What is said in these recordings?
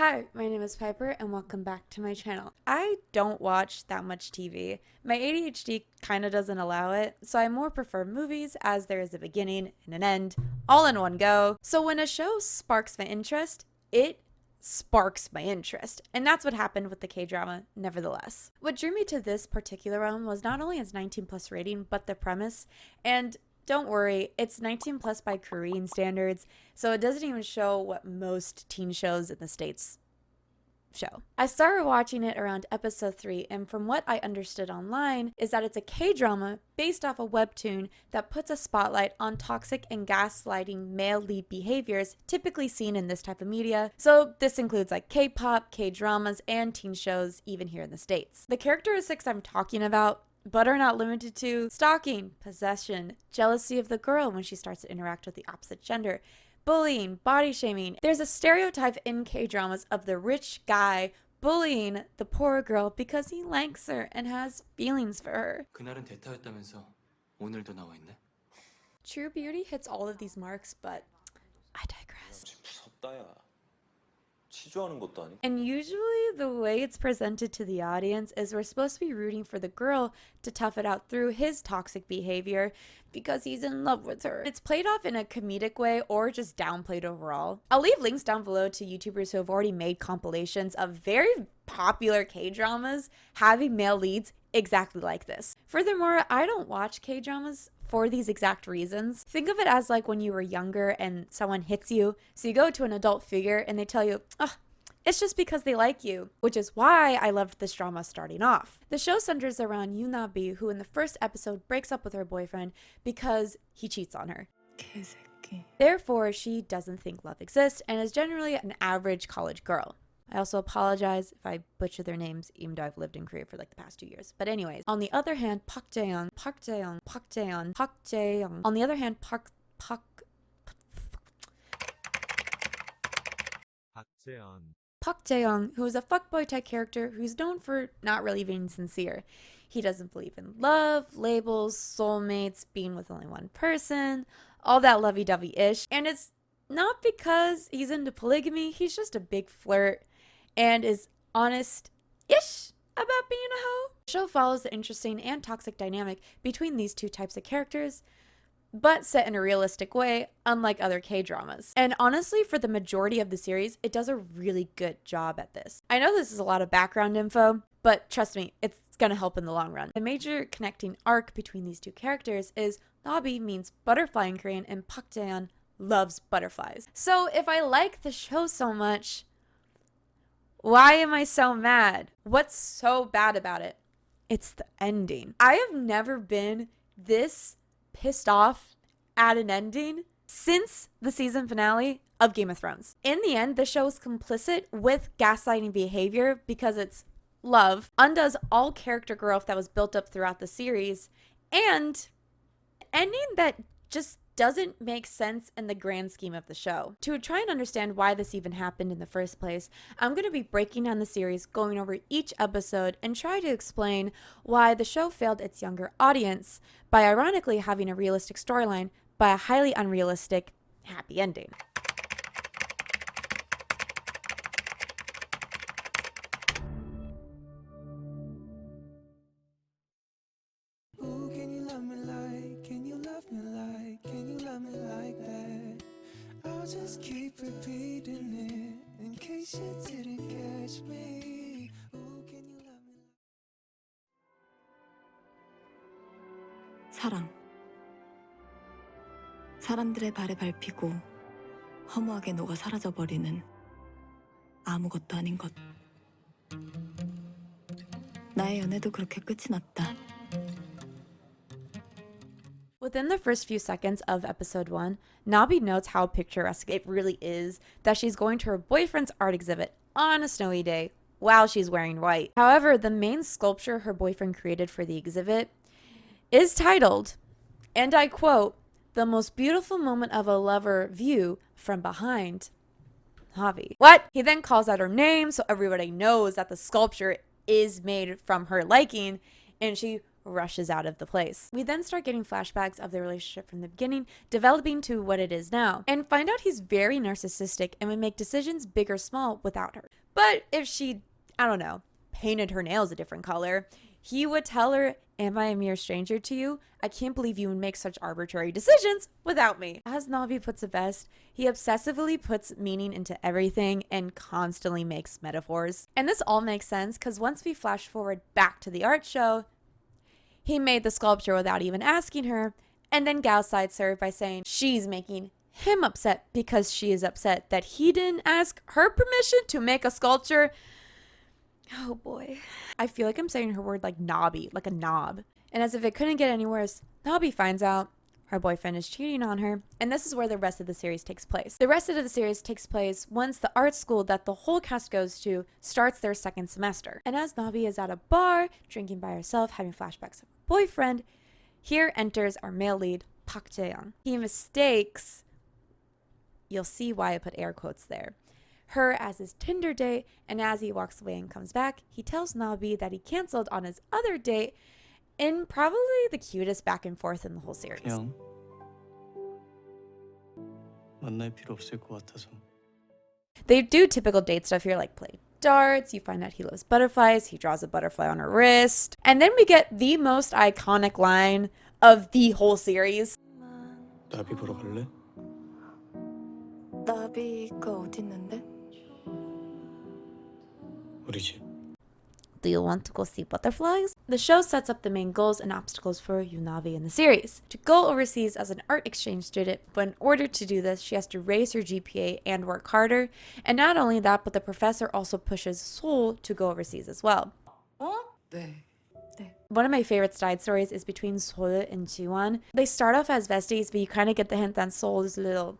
Hi, my name is Piper and welcome back to my channel. I don't watch that much TV. My ADHD kind of doesn't allow it, so I more prefer movies as there is a beginning and an end, all in one go. So when a show sparks my interest, it sparks my interest. And that's what happened with the K-drama, nevertheless. What drew me to this particular one was not only its 19 plus rating, but the premise. And don't worry, it's 19 plus by Korean standards, so it doesn't even show what most teen shows in the States show. I started watching it around episode 3, and from what I understood online is that it's a K-drama based off a webtoon that puts a spotlight on toxic and gaslighting male lead behaviors typically seen in this type of media. So this includes like K-pop, K-dramas, and teen shows even here in the States. The characteristics I'm talking about but are not limited to stalking, possession, jealousy of the girl when she starts to interact with the opposite gender, bullying, body shaming. There's a stereotype in K-dramas of the rich guy bullying the poor girl because he likes her and has feelings for her. 그날은 대타였다면서 오늘도 나와 있네. True Beauty hits all of these marks, but I digress. 무섭다 야. 치주하는 것도 아니고. And usually the way it's presented to the audience is we're supposed to be rooting for the girl to tough it out through his toxic behavior because he's in love with her. It's played off in a comedic way or just downplayed overall. I'll leave links down below to YouTubers who have already made compilations of very popular K-dramas having male leads exactly like this. Furthermore, I don't watch K-dramas for these exact reasons. Think of it as like when you were younger and someone hits you, so you go to an adult figure and they tell you, oh, it's just because they like you, which is why I loved this drama starting off. The show centers around Yu Nabi, who in the first episode breaks up with her boyfriend because he cheats on her. Therefore, she doesn't think love exists and is generally an average college girl. I also apologize if I butcher their names, even though I've lived in Korea for like the past 2 years. But anyways, on the other hand, Park Jae-young. On the other hand, Park Jae-young, who is a fuckboy type character who's known for not really being sincere. He doesn't believe in love, labels, soulmates, being with only one person, all that lovey-dovey-ish. And it's not because he's into polygamy, he's just a big flirt and is honest-ish about being a hoe. The show follows the interesting and toxic dynamic between these two types of characters, but set in a realistic way, unlike other K-dramas. And honestly, for the majority of the series, it does a really good job at this. I know this is a lot of background info, but trust me, it's gonna help in the long run. The major connecting arc between these two characters is Nabi means butterfly in Korean and Park Jae-young loves butterflies. So if I like the show so much, why am I so mad? What's so bad about it? It's the ending. I have never been this pissed off at an ending since the season finale of Game of Thrones. In the end, the show is complicit with gaslighting behavior because it's love, undoes all character growth that was built up throughout the series, and ending that just doesn't make sense in the grand scheme of the show. To try and understand why this even happened in the first place, I'm going to be breaking down the series, going over each episode, and try to explain why the show failed its younger audience by ironically having a realistic storyline but a highly unrealistic happy ending. Just keep repeating it in case you didn't catch me. Ooh, can you love me? 사랑. 사람들의 발에 밟히고 허무하게 녹아 사라져버리는 아무것도 아닌 것. 나의 연애도 그렇게 끝이 났다. Within the first few seconds of episode 1, Nabi notes how picturesque it really is that she's going to her boyfriend's art exhibit on a snowy day while she's wearing white. However, the main sculpture her boyfriend created for the exhibit is titled, and I quote, "The most beautiful moment of a lover view from behind Nabi." What? He then calls out her name so everybody knows that the sculpture is made from her liking, and she rushes out of the place. We then start getting flashbacks of their relationship from the beginning, developing to what it is now, and find out he's very narcissistic and would make decisions big or small without her. But if she, I don't know, painted her nails a different color, he would tell her, "Am I a mere stranger to you? I can't believe you would make such arbitrary decisions without me." As Nabi puts it best, he obsessively puts meaning into everything and constantly makes metaphors. And this all makes sense because once we flash forward back to the art show, he made the sculpture without even asking her, and then gaslights her by saying she's making him upset because she is upset that he didn't ask her permission to make a sculpture. Oh boy. I feel like I'm saying her word like knobby, like a knob. And as if it couldn't get any worse, Nabi finds out her boyfriend is cheating on her, and this is where the rest of the series takes place. The rest of the series takes place once the art school that the whole cast goes to starts their second semester. And as Nabi is at a bar, drinking by herself, having flashbacks of her boyfriend, here enters our male lead, Park Jae-young. He mistakes, you'll see why I put air quotes there, her as his Tinder date, and as he walks away and comes back, he tells Nabi that he canceled on his other date in probably the cutest back and forth in the whole series. 그냥 만날 필요 없을 것 같아서. They do typical date stuff here, like play darts, you find out he loves butterflies, he draws a butterfly on her wrist, and then we get the most iconic line of the whole series. 나비 보러 갈래? 나비가 어딨는데? 우리 집. Do you want to go see butterflies? The show sets up the main goals and obstacles for Yu Nabi in the series. To go overseas as an art exchange student, but in order to do this, she has to raise her GPA and work harder. And not only that, but the professor also pushes Seoul to go overseas as well. 네. One of my favorite side stories is between Seoul and Jiwon. They start off as besties, but you kind of get the hint that Seoul is a little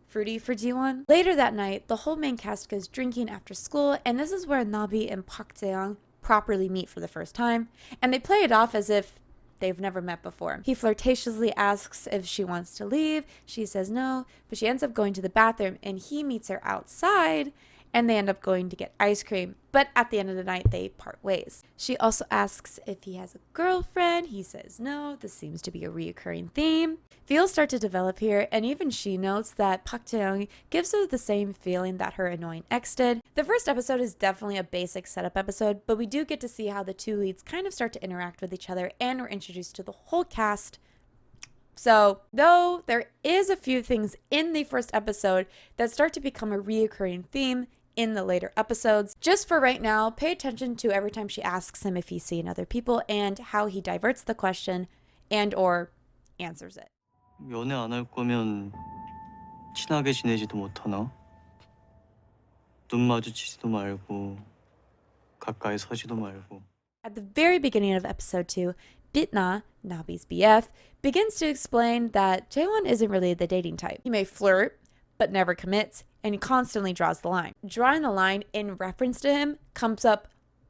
fruity for Jiwon. Later that night, the whole main cast goes drinking after school, and this is where Nabi and Park Jae-young properly meet for the first time, and they play it off as if they've never met before. He flirtatiously asks if she wants to leave. She says no, but she ends up going to the bathroom, and he meets her outside, and they end up going to get ice cream. But at the end of the night, they part ways. She also asks if he has a girlfriend. He says no. This seems to be a reoccurring theme. Feels start to develop here, and even she notes that Park Jae-young gives her the same feeling that her annoying ex did. The first episode is definitely a basic setup episode, but we do get to see how the two leads kind of start to interact with each other, and we're introduced to the whole cast. So, though there is a few things in the first episode that start to become a reoccurring theme in the later episodes, just for right now, pay attention to every time she asks him if he's seen other people and how he diverts the question and or answers it. 연애 안 할 거면 친하게 지내지도 못하나? 눈 마주치지도 말고 가까이 서지도 말고. At the very beginning of episode 2, Bitna, Nabi's BF, begins to explain that Jaewon isn't really the dating type. He may flirt, but never commits, and he constantly draws the line. Drawing the line in reference to him comes up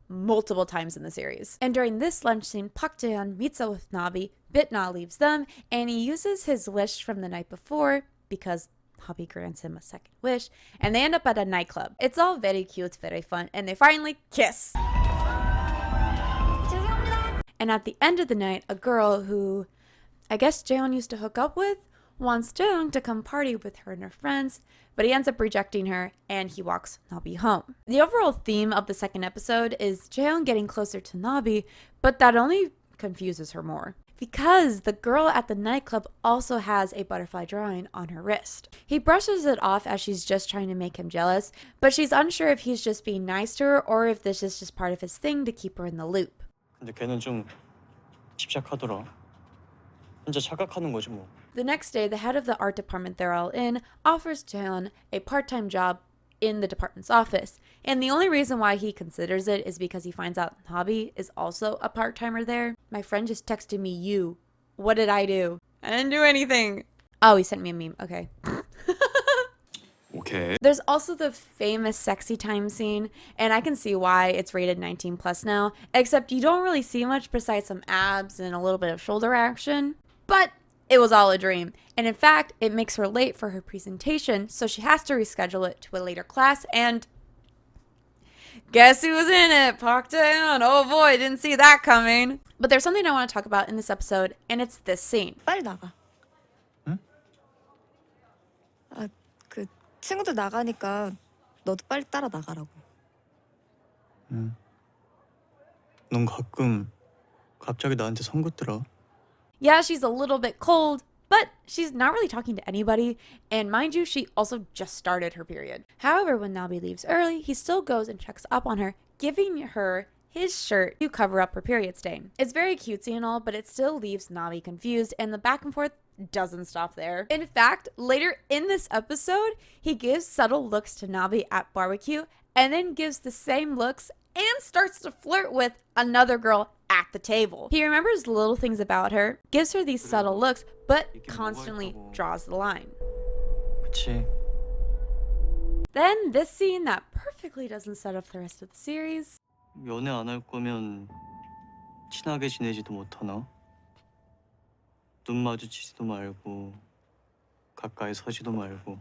multiple times in the series. And during this lunch scene, Park Jae-young meets up with Nabi, Bitna leaves them, and he uses his wish from the night before because Nabi grants him a second wish, and they end up at a nightclub. It's all very cute, very fun, and they finally kiss. And at the end of the night, a girl who I guess Jaeon used to hook up with wants Jaeon to come party with her and her friends, but he ends up rejecting her and he walks Nabi home. The overall theme of the second episode is Jaeon getting closer to Nabi, but that only confuses her more, because the girl at the nightclub also has a butterfly drawing on her wrist. He brushes it off as she's just trying to make him jealous, but she's unsure if he's just being nice to her or if this is just part of his thing to keep her in the loop. 근데 걔는 좀 집착하더라. 혼자 착각하는 거지 뭐. The next day, the head of the art department they're all in offers Jaeon a part-time job in the department's office. And the only reason why he considers it is because he finds out Nabi is also a part-timer there. My friend just texted me, "You. What did I do? I didn't do anything." Oh, he sent me a meme. Okay. Okay. There's also the famous sexy time scene, and I can see why it's rated 19 plus now, except you don't really see much besides some abs and a little bit of shoulder action. But it was all a dream, and in fact, it makes her late for her presentation, so she has to reschedule it to a later class, and Guess who was in it? Park Tae-yeon. Oh boy, didn't see that coming. But there's something I want to talk about in this episode, and it's this scene. 빨리 나가. 응? 아, 그 친구들 나가니까 너도 빨리 따라 나가라고. 응. 넌 가끔 갑자기 나한테 선긋들어. Yeah, she's a little bit cold, but she's not really talking to anybody. And mind you, she also just started her period. However, when Nabi leaves early, he still goes and checks up on her, giving her his shirt to cover up her period stain. It's very cutesy and all, but it still leaves Nabi confused, and the back and forth doesn't stop there. In fact, later in this episode, he gives subtle looks to Nabi at barbecue, and then gives the same looks and starts to flirt with another girl at the table. He remembers little things about her, gives her these subtle looks, but constantly draws the line. 그치. Then this scene that perfectly doesn't set up the rest of the series. 연애 안 할 거면 친하게 지내지도 못하나? 눈 마주치지도 말고 가까이 서지도 말고.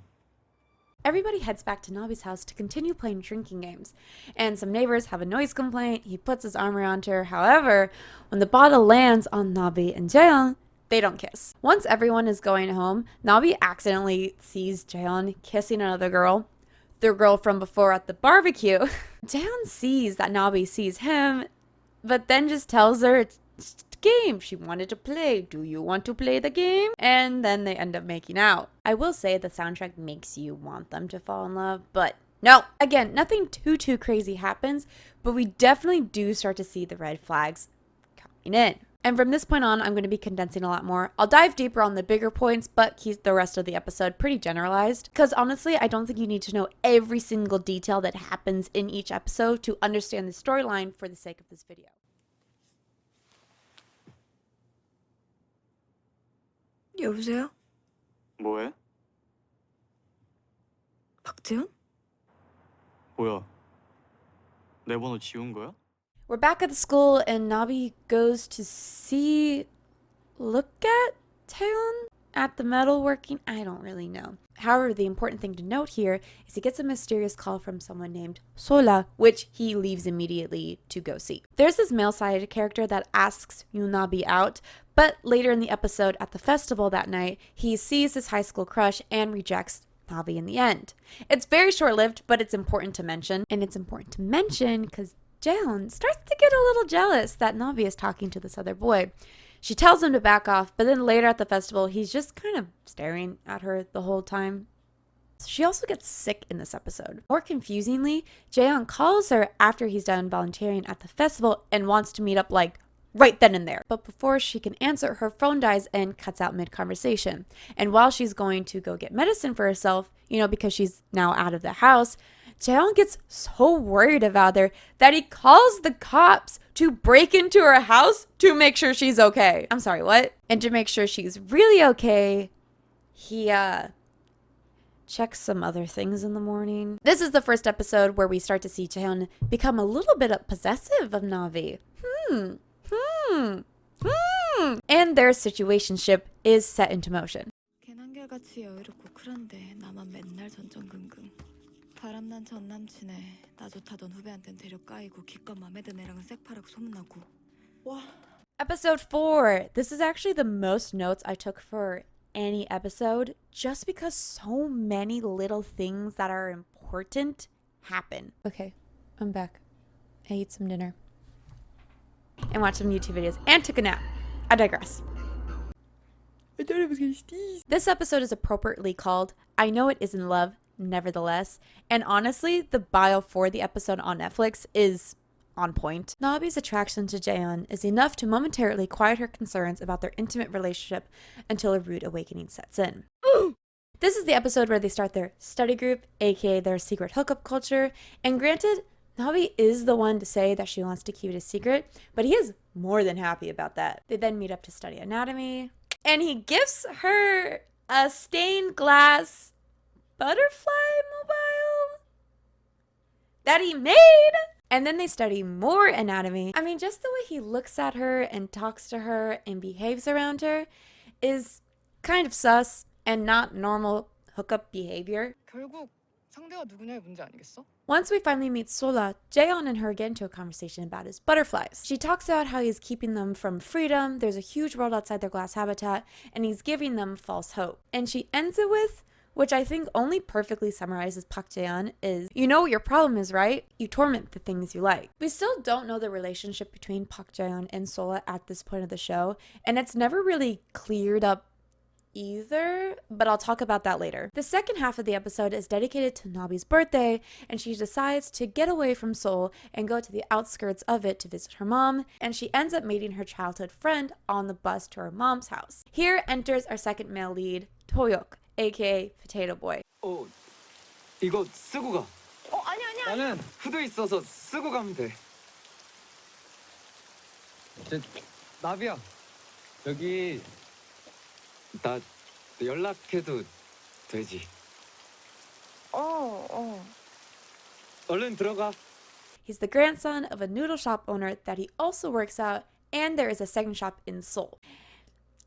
Everybody heads back to Nabi's house to continue playing drinking games, and some neighbors have a noise complaint. He puts his arm around her. However, when the bottle lands on Nabi and Jaeon, they don't kiss. Once everyone is going home, Nabi accidentally sees Jaeon kissing another girl, the girl from before at the barbecue. Jaeon sees that Nabi sees him, but then just tells her it's just a game she wanted to play. Do you want to play the game? And then they end up making out. I will say the soundtrack makes you want them to fall in love, but no. Again, nothing too crazy happens, but we definitely do start to see the red flags coming in. And from this point on, I'm going to be condensing a lot more. I'll dive deeper on the bigger points, but keep the rest of the episode pretty generalized. Because honestly, I don't think you need to know every single detail that happens in each episode to understand the storyline for the sake of this video. 여보세요? 뭐해? 박재현? 뭐야? 내 번호 지운 거야? We're back at the school, and Nabi goes to look at Taeyeon at the metalworking. I don't really know. However, the important thing to note here is he gets a mysterious call from someone named Sola, which he leaves immediately to go see. There's this male-sided character that asks Yu Nabi out, but later in the episode at the festival that night, he sees his high school crush and rejects Nabi in the end. It's very short-lived, but it's important to mention. And it's important to mention because Jaeon starts to get a little jealous that Nabi is talking to this other boy. She tells him to back off, but then later at the festival, he's just kind of staring at her the whole time. She also gets sick in this episode. More confusingly, Jaeon calls her after he's done volunteering at the festival and wants to meet up like right then and there. But before she can answer, her phone dies and cuts out mid-conversation. And while she's going to go get medicine for herself, because she's now out of the house, Jaeon gets so worried about her that he calls the cops to break into her house to make sure she's okay. I'm sorry, what? And to make sure she's really okay, he checks some other things in the morning. This is the first episode where we start to see Jaeon become a little bit possessive of Navi. And their situationship is set into motion. 걘 한결같이 여유롭고 쿨한데 나만 맨날 전전긍긍. 바람난 전 남친에 나 좋다던 후배한텐 데려 까이고 기껏 맘에 든 애랑은 색파라고 소문나고. 와. Episode 4. This is actually the most notes I took for any episode just because so many little things that are important happen. Okay, I'm back. I ate some dinner and watched some YouTube videos and took a nap. I digress. I thought I was gonna sneeze. This episode is appropriately called I Know It Isn't Love, Nevertheless, and honestly, the bio for the episode on Netflix is on point. Nabi's attraction to Jaeon is enough to momentarily quiet her concerns about their intimate relationship until a rude awakening sets in. This is the episode where they start their study group, aka their secret hookup culture, and granted, Nabi is the one to say that she wants to keep it a secret, but he is more than happy about that. They then meet up to study anatomy, and he gifts her a stained glass butterfly mobile that he made. And then they study more anatomy. I mean, just the way he looks at her and talks to her and behaves around her is kind of sus and not normal hookup behavior. 결국 상대가 누구냐의 문제 아니겠어? Once we finally meet Sola, Jaeon and her get into a conversation about his butterflies. She talks about how he's keeping them from freedom, there's a huge world outside their glass habitat, and he's giving them false hope. And she ends it with, which I think only perfectly summarizes Park Jae-yeon, is, you know what your problem is, right? You torment the things you like. We still don't know the relationship between Park Jae-yeon and Sola at this point of the show, and it's never really cleared up either, but I'll talk about that later. The second half of the episode is dedicated to Nabi's birthday, and she decides to get away from Seoul and go to the outskirts of it to visit her mom, and she ends up meeting her childhood friend on the bus to her mom's house. Here enters our second male lead, Toyok, aka Potato Boy. 이거 쓰고 가. 아니야. 나는 후드 있어서 쓰고 가면 돼. 나비야, 여기 나 연락해도 되지? 얼른 들어가. He's the grandson of a noodle shop owner that he also works at, and there is a second shop in Seoul.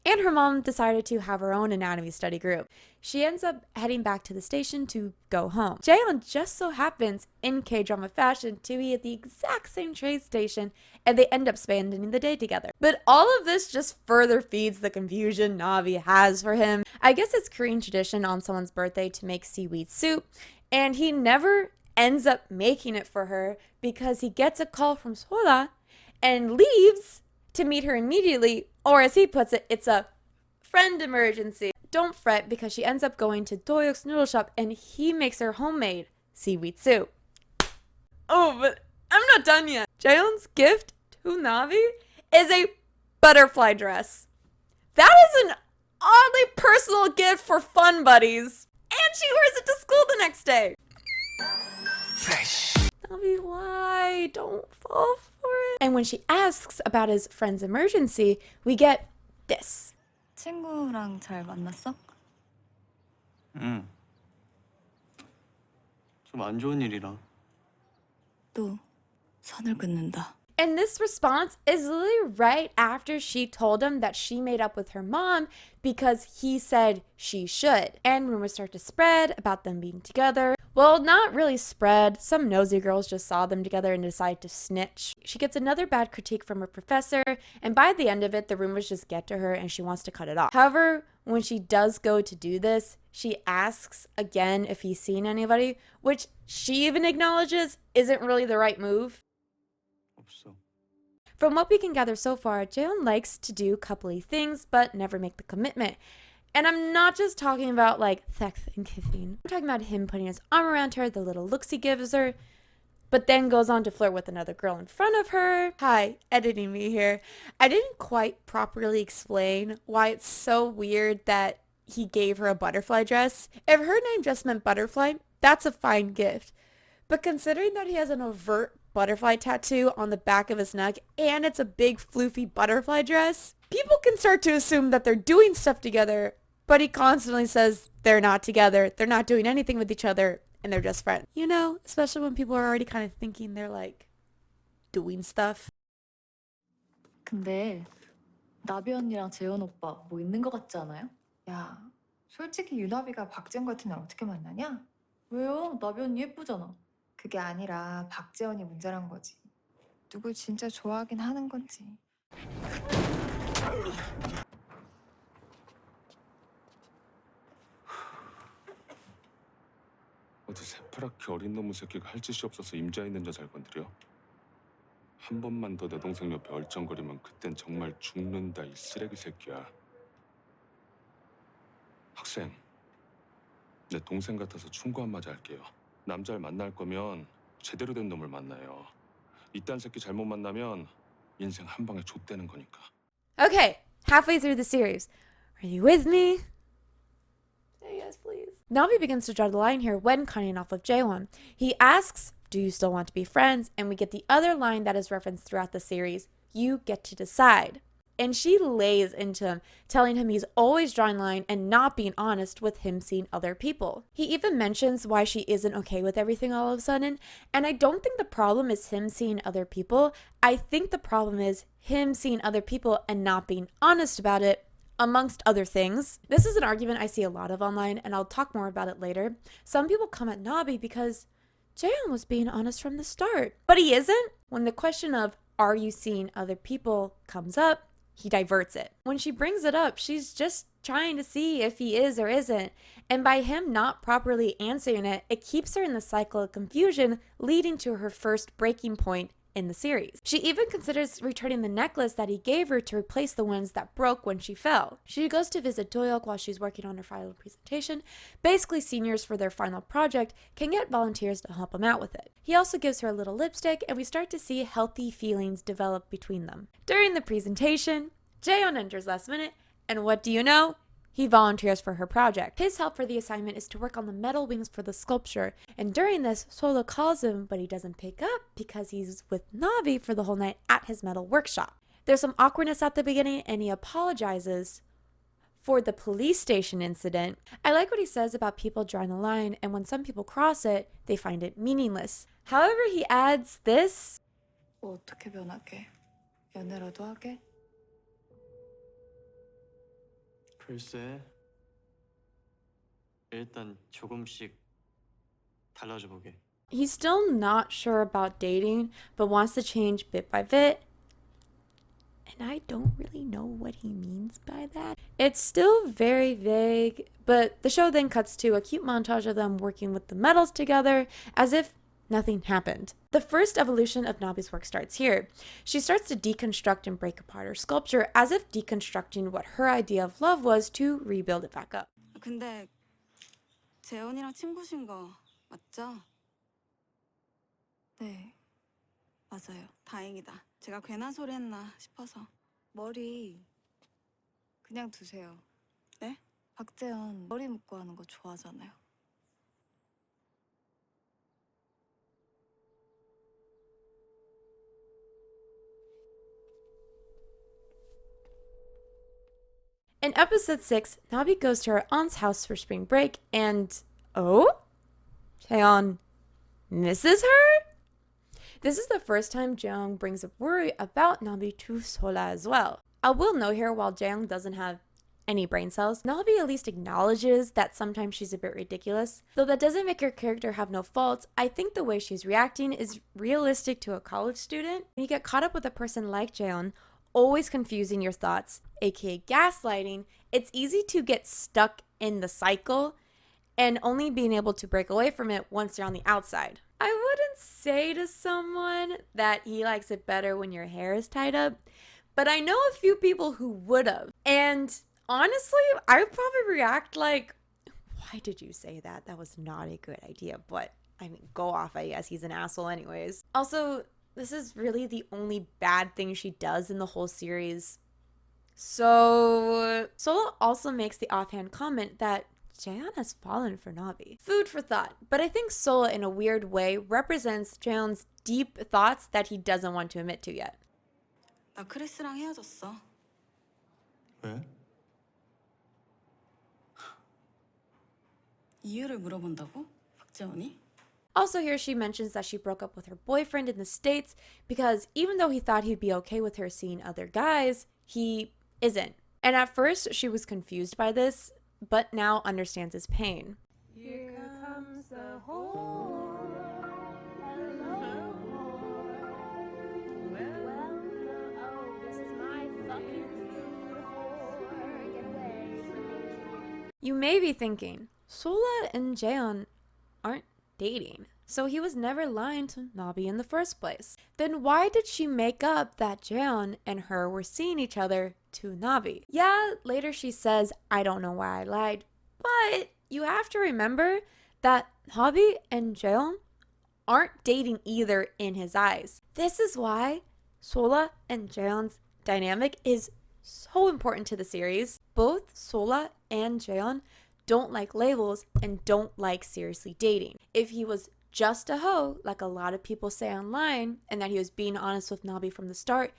And her mom decided to have her own anatomy study group. She ends up heading back to the station to go home. Jaeon just so happens, in Kdrama fashion, to be at the exact same train station, and they end up spending the day together. But all of this just further feeds the confusion Nabi has for him. I guess it's Korean tradition on someone's birthday to make seaweed soup, and he never ends up making it for her because he gets a call from Sola and leaves to meet her immediately, or as he puts it, it's a friend emergency. Don't fret because she ends up going to Doyok's noodle shop and he makes her homemade seaweed soup. Oh, but I'm not done yet. Jaeon's gift to Nabi is a butterfly dress. That is an oddly personal gift for fun buddies. And she wears it to school the next day. Fresh. Nabi, why? Don't fall for it. And when she asks about his friend's emergency, we get this. 친구랑 잘 만났어? 응. 좀 안 좋은 일이라. 또 선을 긋는다. And this response is literally right after she told him that she made up with her mom because he said she should. And rumors start to spread about them being together. Well, not really spread. Some nosy girls just saw them together and decided to snitch. She gets another bad critique from her professor, and by the end of it, the rumors just get to her and she wants to cut it off. However, when she does go to do this, she asks again if he's seen anybody, which she even acknowledges isn't really the right move. 없어. From what we can gather so far, Jaeon likes to do coupley things, but never make the commitment. And I'm not just talking about like sex and kissing. I'm talking about him putting his arm around her, the little looks he gives her, but then goes on to flirt with another girl in front of her. Hi, editing me here. I didn't quite properly explain why it's so weird that he gave her a butterfly dress. If her name just meant butterfly, that's a fine gift. But considering that he has an overt butterfly tattoo on the back of his neck and it's a big floofy butterfly dress, people can start to assume that they're doing stuff together, but he constantly says they're not together, they're not doing anything with each other, and they're just friends. You know, especially when people are already kind of thinking they're like doing stuff. 근데 나비 언니랑 재현 오빠 뭐 있는 것 같지 않아요? 야, 솔직히 유나비가 박재원 같은 날 어떻게 만나냐? 왜요? 나비 언니 예쁘잖아. 그게 아니라 박재원이 문제란 거지. 누굴 진짜 좋아하긴 하는 건지. 어디 새파랗게 어린 놈의 새끼가 할 짓이 없어서 임자 있는 여자를 건드려? 한 번만 더 내 동생 옆에 얼쩡거리면 그땐 정말 죽는다, 이 쓰레기 새끼야. 학생, 내 동생 같아서 충고 한마디 할게요. 남자를 만날 거면 제대로 된 놈을 만나요. 이딴 새끼 잘못 만나면 인생 한 방에 좆되는 거니까. Okay, halfway through the series. Are you with me? Say yes, please. Nabi begins to draw the line here when cutting off with Jaewon. He asks, do you still want to be friends? And we get the other line that is referenced throughout the series, you get to decide. And she lays into him, telling him he's always drawing line and not being honest with him seeing other people. He even mentions why she isn't okay with everything all of a sudden. And I don't think the problem is him seeing other people. I think the problem is him seeing other people and not being honest about it, amongst other things. This is an argument I see a lot of online, and I'll talk more about it later. Some people come at Nabi because Jaehyun was being honest from the start. But he isn't. When the question of, are you seeing other people, comes up, he diverts it. When she brings it up, she's just trying to see if he is or isn't. And by him not properly answering it, it keeps her in the cycle of confusion, leading to her first breaking point in the series. She even considers returning the necklace that he gave her to replace the ones that broke when she fell. She goes to visit Doyeok while she's working on her final presentation. Basically, seniors for their final project can get volunteers to help them out with it. He also gives her a little lipstick, and we start to see healthy feelings develop between them. During the presentation, Jaehyun enters last minute, and what do you know? He volunteers for her project. His help for the assignment is to work on the metal wings for the sculpture, and during this, Solo calls him, but he doesn't pick up because he's with Nabi for the whole night at his metal workshop. There's some awkwardness at the beginning, and he apologizes for the police station incident. I like what he says about people drawing the line, and when some people cross it, they find it meaningless. However, he adds this. 뭐 어떻게 변할게? 연애라도 하게? 글쎄, 일단 조금씩 달라져 보게. He's still not sure about dating, but wants to change bit by bit. And I don't really know what he means by that. It's still very vague, but the show then cuts to a cute montage of them working with the metals together as if nothing happened. The first evolution of Nabi's work starts here. She starts to deconstruct and break apart her sculpture as if deconstructing what her idea of love was to rebuild it back up. 근데 재현이랑 친구신 거 맞죠? 네, 맞아요. 다행이다. 제가 괜한 소리 했나 싶어서. 머리 그냥 두세요. 네? 박재현 머리 묶고 하는 거 좋아하잖아요. In episode 6, Nabi goes to her aunt's house for spring break and, oh? Taeyeon misses her? This is the first time Jaehyung brings up worry about Nabi to Sola as well. I will note here, while Jaehyung doesn't have any brain cells, Nabi at least acknowledges that sometimes she's a bit ridiculous. Though that doesn't make her character have no faults, I think the way she's reacting is realistic to a college student. When you get caught up with a person like Jaehyun, always confusing your thoughts, aka gaslighting, it's easy to get stuck in the cycle and only being able to break away from it once you're on the outside. I wouldn't say to someone that he likes it better when your hair is tied up, but I know a few people who would have. And honestly, I would probably react like, why did you say that? That was not a good idea. But I mean, go off, I guess. He's an asshole anyways. Also, this is really the only bad thing she does in the whole series. So, Solo also makes the offhand comment that Jaehyun has fallen for Nabi. Food for thought, but I think Solo in a weird way represents Jaehyun's deep thoughts that he doesn't want to admit to yet. 나 크리스랑 헤어졌어. 왜? 이유를 물어본다고? 박재현이? Also here she mentions that she broke up with her boyfriend in the States because even though he thought he'd be okay with her seeing other guys, he isn't. And at first she was confused by this, but now understands his pain. Here comes the whore. Hello, whore. Welcome. Oh, this is my fucking food whore. Get away from me. You may be thinking, Sola and Jaehyun aren't dating, so he was never lying to Nabi in the first place. Then why did she make up that Jaehyun and her were seeing each other to Nabi? Yeah, later she says, I don't know why I lied, but you have to remember that Nabi and Jaehyun aren't dating either in his eyes. This is why Sola and Jaehyun's dynamic is so important to the series. Both Sola and Jaehyun don't like labels and don't like seriously dating. If he was just a hoe, like a lot of people say online, and that he was being honest with Nabi from the start,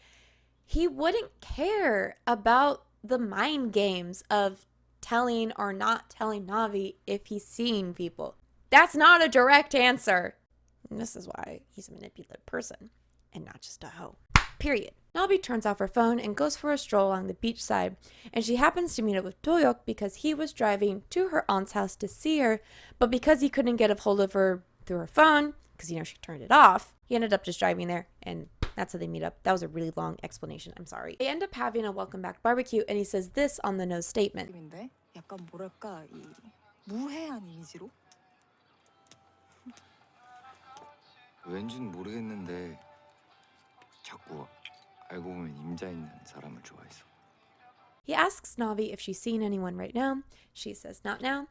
he wouldn't care about the mind games of telling or not telling Navi if he's seeing people. That's not a direct answer. And this is why he's a manipulative person and not just a hoe. Period. Nabi turns off her phone and goes for a stroll along the beach side, and she happens to meet up with Doyeok because he was driving to her aunt's house to see her, but because he couldn't get a hold of her through her phone, because, she turned it off. He ended up just driving there, and that's how they meet up. That was a really long explanation. I'm sorry. They end up having a welcome back barbecue, and he says this on the nose statement. 느낌인데 약간 뭐랄까 이 무해한 이미지로 왠진 모르겠는데 자꾸 알고 보면 임자 있는 사람을 좋아해서. He asks Navi if she's seen anyone right now. She says not now.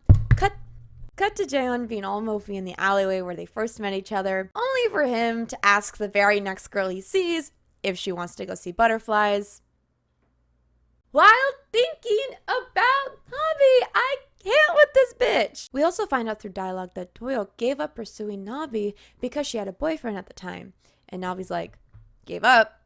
Cut to Jaeon being all mopey in the alleyway where they first met each other, only for him to ask the very next girl he sees if she wants to go see butterflies. While thinking about Nabi, I can't with this bitch. We also find out through dialogue that Doyeok gave up pursuing Nabi because she had a boyfriend at the time. And Nabi's like, gave up.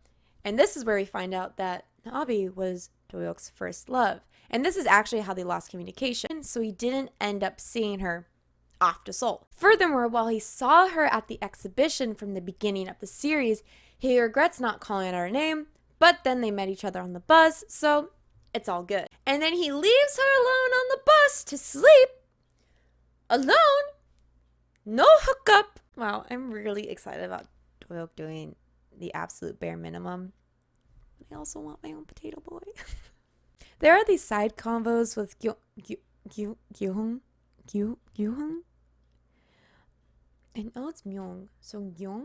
And this is where we find out that Nabi was Doyeok's first love. And this is actually how they lost communication, so he didn't end up seeing her off to Seoul. Furthermore, while he saw her at the exhibition from the beginning of the series, he regrets not calling out her name, but then they met each other on the bus, so it's all good. And then he leaves her alone on the bus to sleep. Alone. No hookup. Wow, I'm really excited about Doyeok doing the absolute bare minimum. I also want my own potato boy. There are these side convos with Gyuhung. I know it's Myung. So Gyung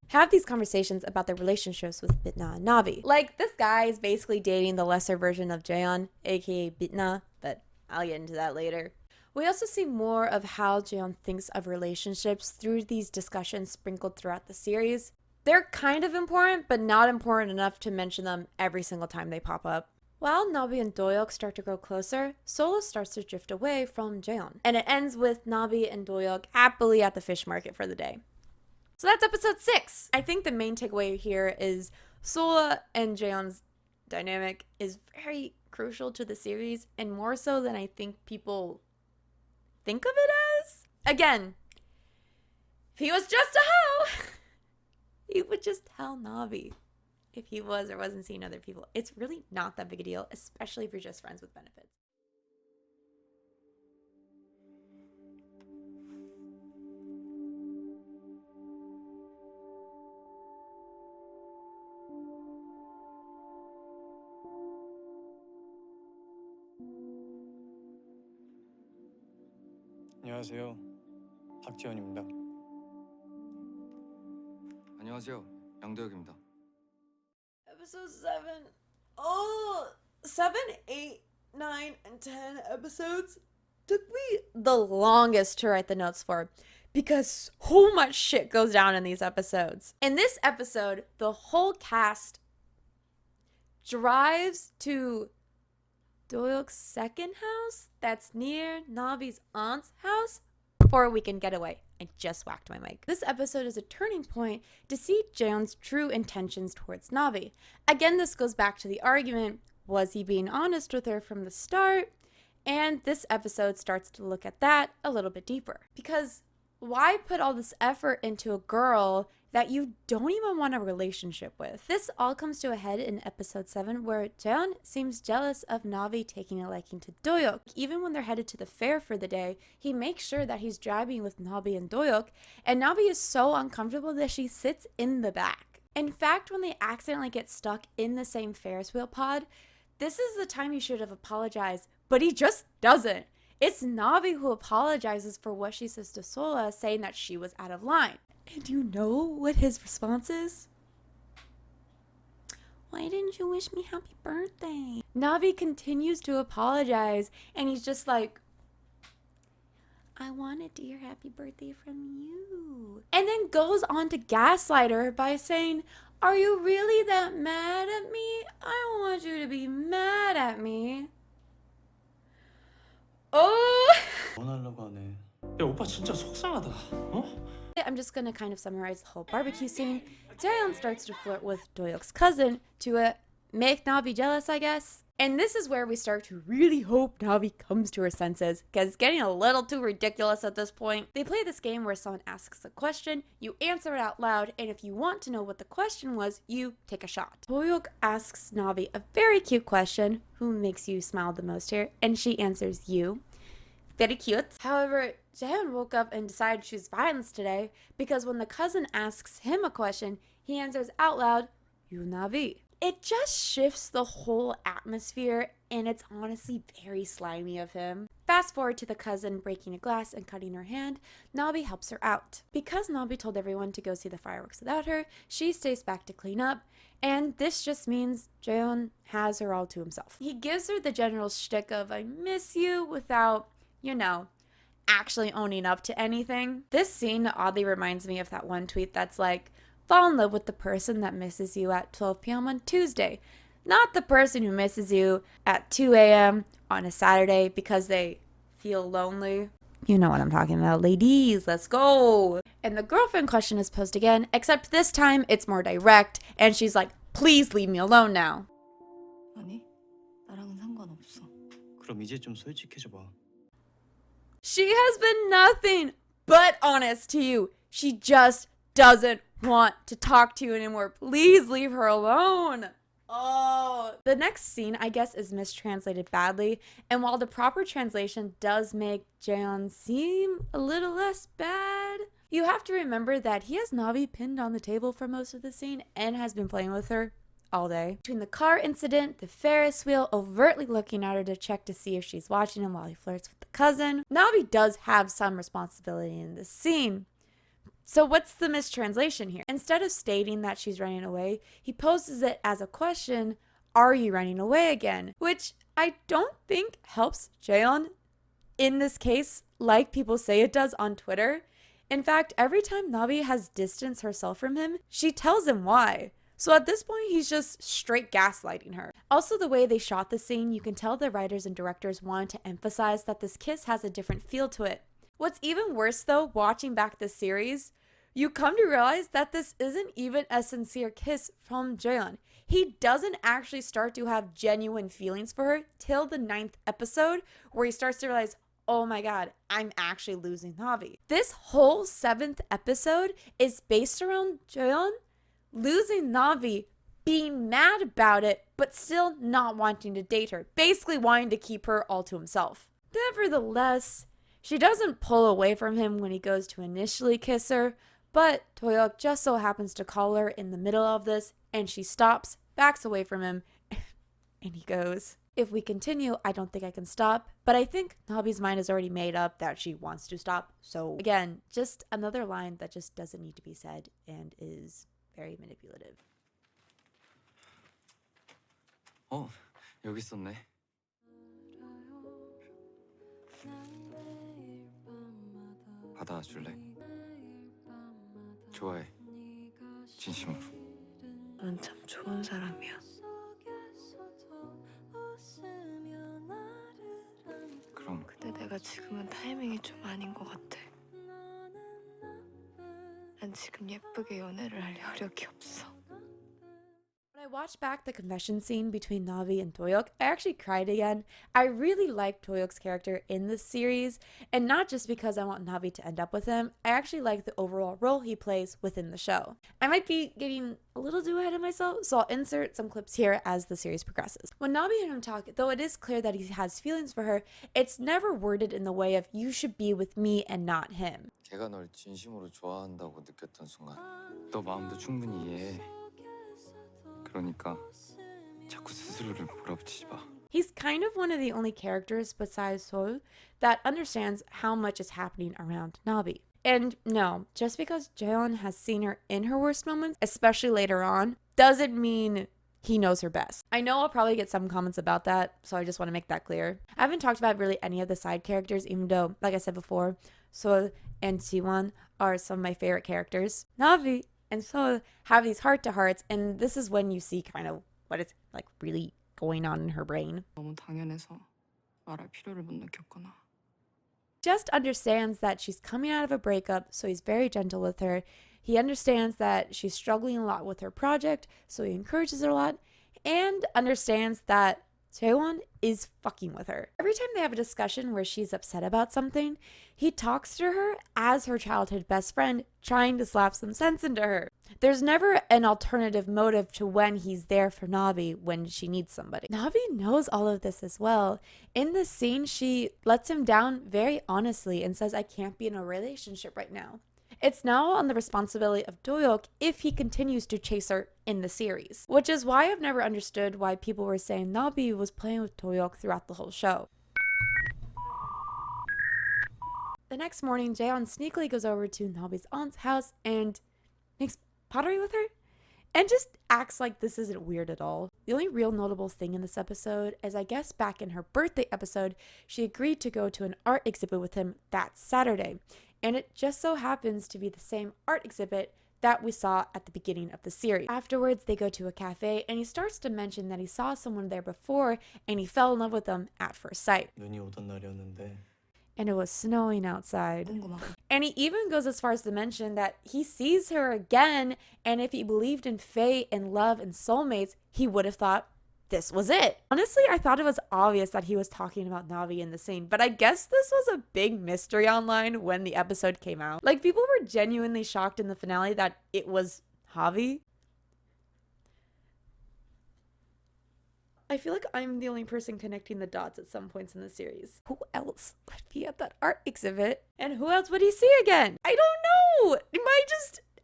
have these conversations about their relationships with Bitna and Nabi. Like, this guy is basically dating the lesser version of Jaeon, aka Bitna, but I'll get into that later. We also see more of how Jaeon thinks of relationships through these discussions sprinkled throughout the series. They're kind of important, but not important enough to mention them every single time they pop up. While Nabi and Doyeok start to grow closer, Solo starts to drift away from Jaeon. And it ends with Nabi and Doyeok happily at the fish market for the day. So that's episode 6. I think the main takeaway here is Solo and Jaeon's dynamic is very crucial to the series, and more so than I think people think of it as. Again, if he was just a hoe, he would just tell Navi if he was or wasn't seeing other people. It's really not that big a deal, especially if you're just friends with benefits. 안녕하세요. 박지원입니다. 안녕하세요. 양도혁입니다. Episode 7. Oh, 7, 8, 9, and 10 episodes took me the longest to write the notes for because so much shit goes down in these episodes. In this episode, the whole cast drives to Doyeok's second house that's near Nabi's aunt's house for a weekend getaway. I just whacked my mic. This episode is a turning point to see Jaeon's true intentions towards Nabi. Again, this goes back to the argument, was he being honest with her from the start? And this episode starts to look at that a little bit deeper. Because why put all this effort into a girl that you don't even want a relationship with? This all comes to a head in episode 7, where Jaeon seems jealous of Navi taking a liking to Doyeok. Even when they're headed to the fair for the day, he makes sure that he's driving with Nabi and Doyeok, and Navi is so uncomfortable that she sits in the back. In fact, when they accidentally get stuck in the same Ferris wheel pod, this is the time he should have apologized, but he just doesn't. It's Navi who apologizes for what she says to Sola, saying that she was out of line. And you know what his response is? Why didn't you wish me happy birthday? Navi continues to apologize, and he's just like, I wanted to hear happy birthday from you. And then goes on to gaslight her by saying, are you really that mad at me? I don't want you to be mad at me. Oh! 원하려고 하네. 야, 오빠 진짜 속상하다. 어? I'm just gonna kind of summarize the whole barbecue scene. Jaeon starts to flirt with Doyeok's cousin to make Nabi jealous, I guess. And this is where we start to really hope Navi comes to her senses, because it's getting a little too ridiculous at this point. They play this game where someone asks a question, you answer it out loud, and if you want to know what the question was, you take a shot. Doyeok asks Navi a very cute question, who makes you smile the most here, and she answers you. Very cute. However, Jaehyun woke up and decided to choose violence today because when the cousin asks him a question, he answers out loud, Yu Nabi. It just shifts the whole atmosphere, and it's honestly very slimy of him. Fast forward to the cousin breaking a glass and cutting her hand, Nabi helps her out. Because Nabi told everyone to go see the fireworks without her, she stays back to clean up, and this just means Jaehyun has her all to himself. He gives her the general shtick of I miss you without, actually owning up to anything. This scene oddly reminds me of that one tweet that's like, fall in love with the person that misses you at 12 p.m. on Tuesday, not the person who misses you at 2 a.m. on a Saturday because they feel lonely. You know what I'm talking about, ladies. Let's go. And the girlfriend question is posed again, except this time it's more direct, and she's like, please leave me alone now. 아니, 나랑은 상관없어. 그럼 이제 좀 솔직해져 봐. She has been nothing but honest to you. She just doesn't want to talk to you anymore. Please leave her alone. Oh. The next scene, I guess, is mistranslated badly. And while the proper translation does make Jaehyun seem a little less bad, you have to remember that he has Nabi pinned on the table for most of the scene and has been playing with her all day. Between the car incident, the Ferris wheel, overtly looking at her to check to see if she's watching him while he flirts with the cousin, Nabi does have some responsibility in this scene. So what's the mistranslation here? Instead of stating that she's running away, he poses it as a question, are you running away again? Which I don't think helps Jaehyun in this case, like people say it does on Twitter. In fact, every time Nabi has distanced herself from him, she tells him why. So at this point, he's just straight gaslighting her. Also, the way they shot the scene, you can tell the writers and directors wanted to emphasize that this kiss has a different feel to it. What's even worse though, watching back this series, you come to realize that this isn't even a sincere kiss from Jaehyun. He doesn't actually start to have genuine feelings for her till the 9th episode, where he starts to realize, oh my god, I'm actually losing Navi. This whole 7th episode is based around Jaehyun losing Navi, being mad about it, but still not wanting to date her, basically wanting to keep her all to himself. Nevertheless, she doesn't pull away from him when he goes to initially kiss her, but Toyeok just so happens to call her in the middle of this, and she stops, backs away from him, and he goes, if we continue, I don't think I can stop, but I think Nabi's mind is already made up that she wants to stop. So again, just another line that just doesn't need to be said and is very manipulative. 여기 있었네. 받아줄래? 좋아해. 진심으로. 넌 참 좋은 사람이야. 그럼 근데 내가 지금은 타이밍이 좀 아닌 것 같아. 난 지금 예쁘게 연애를 할 여력이 없어. When I watched back the confession scene between Navi and Toyeok, I actually cried again. I really liked Toyeok's character in this series, and not just because I want Navi to end up with him, I actually like the overall role he plays within the show. I might be getting a little too ahead of myself, so I'll insert some clips here as the series progresses. When Navi and him talk, though it is clear that he has feelings for her, it's never worded in the way of you should be with me and not him. 걔가 널 진심으로 좋아한다고 느꼈던 순간 너 마음도 충분히 이해해. 그러니까 자꾸 스스로를 몰아붙이지 마. He's kind of one of the only characters besides Sol that understands how much is happening around Nabi. And no, just because Jaehyun has seen her in her worst moments, especially later on, doesn't mean he knows her best. I know I'll probably get some comments about that, so I just want to make that clear. I haven't talked about really any of the side characters, even though, like I said before, Sol and Siwon are some of my favorite characters. Navi and Sol have these heart-to-hearts, and this is when you see kind of what is like really going on in her brain. 너무 당연해서 말할 필요를 못 느꼈구나. Just understands that she's coming out of a breakup, so he's very gentle with her. He understands that she's struggling a lot with her project, so he encourages her a lot, and understands that Jaewon is fucking with her. Every time they have a discussion where she's upset about something, he talks to her as her childhood best friend, trying to slap some sense into her. There's never an alternative motive to when he's there for Nabi when she needs somebody. Nabi knows all of this as well. In this scene, she lets him down very honestly and says, I can't be in a relationship right now. It's now on the responsibility of Dohyuk if he continues to chase her in the series, which is why I've never understood why people were saying Nabi was playing with Dohyuk throughout the whole show. The next morning, Jaeon sneakily goes over to Nabi's aunt's house and makes pottery with her and just acts like this isn't weird at all. The only real notable thing in this episode is I guess back in her birthday episode, she agreed to go to an art exhibit with him that Saturday. And it just so happens to be the same art exhibit that we saw at the beginning of the series. Afterwards, they go to a cafe and he starts to mention that he saw someone there before and he fell in love with them at first sight. 눈이 오던 날이었는데. And it was snowing outside. And he even goes as far as to mention that he sees her again, and if he believed in fate and love and soulmates, he would have thought this was it. Honestly, I thought it was obvious that he was talking about Navi in the scene, but I guess this was a big mystery online when the episode came out. Like, people were genuinely shocked in the finale that it was Javi. I feel like I'm the only person connecting the dots at some points in the series. Who else would be at that art exhibit? And who else would he see again? I don't know.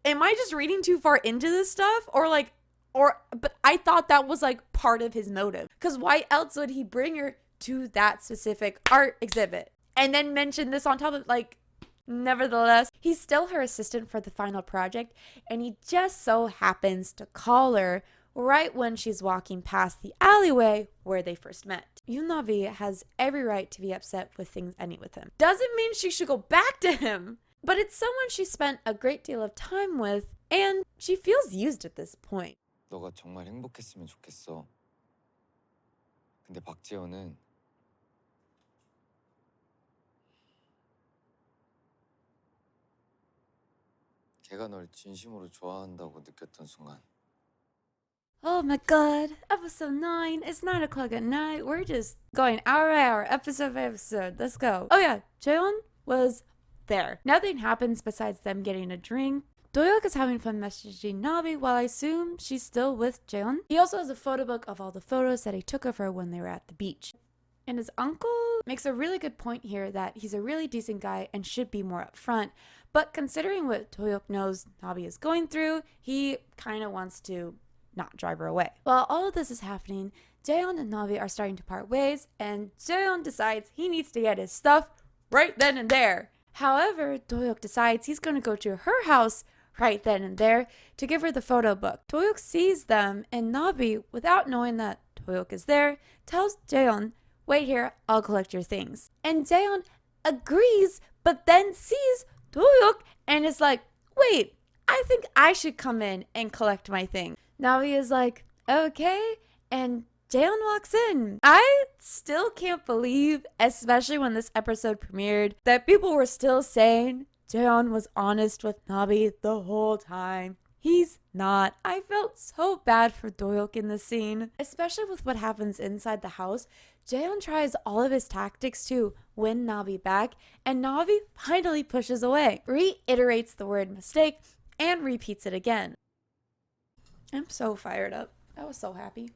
Am I just reading too far into this stuff? But I thought that was like part of his motive. Because why else would he bring her to that specific art exhibit? And then mention this on top of nevertheless, he's still her assistant for the final project. And he just so happens to call her right when she's walking past the alleyway where they first met. Yu Nabi has every right to be upset with things ending with him. Doesn't mean she should go back to him, but it's someone she spent a great deal of time with, and she feels used at this point. 너가 정말 행복했으면 좋겠어. 근데 박재현은 걔가 널 진심으로 좋아한다고 느꼈던 순간. Oh my god, episode 9, it's 9 o'clock at night, we're just going hour by hour, episode by episode, let's go. Oh yeah, Jaeon was there. Nothing happens besides them getting a drink. Dohyuk is having fun messaging Nabi while I assume she's still with Jaeon. He also has a photo book of all the photos that he took of her when they were at the beach. And his uncle makes a really good point here that he's a really decent guy and should be more upfront. But considering what Dohyuk knows Nabi is going through, he kind of wants to not drive her away. While all of this is happening, Jaeon and Nabi are starting to part ways, and Jaeon decides he needs to get his stuff right then and there. However, Dohyuk decides he's going to go to her house right then and there to give her the photo book. Dohyuk sees them, and Nabi, without knowing that Dohyuk is there, tells Jaeon, wait here, I'll collect your things. And Jaeon agrees, but then sees Dohyuk and is like, wait, I think I should come in and collect my thing. Navi is like, okay, and Jaeon walks in. I still can't believe, especially when this episode premiered, that people were still saying Jaeon was honest with Nabi the whole time. He's not. I felt so bad for Dohyuk in this scene, especially with what happens inside the house. Jaeon tries all of his tactics to win Nabi back, and Nabi finally pushes away, reiterates the word mistake, and repeats it again. I'm so fired up. I was so happy.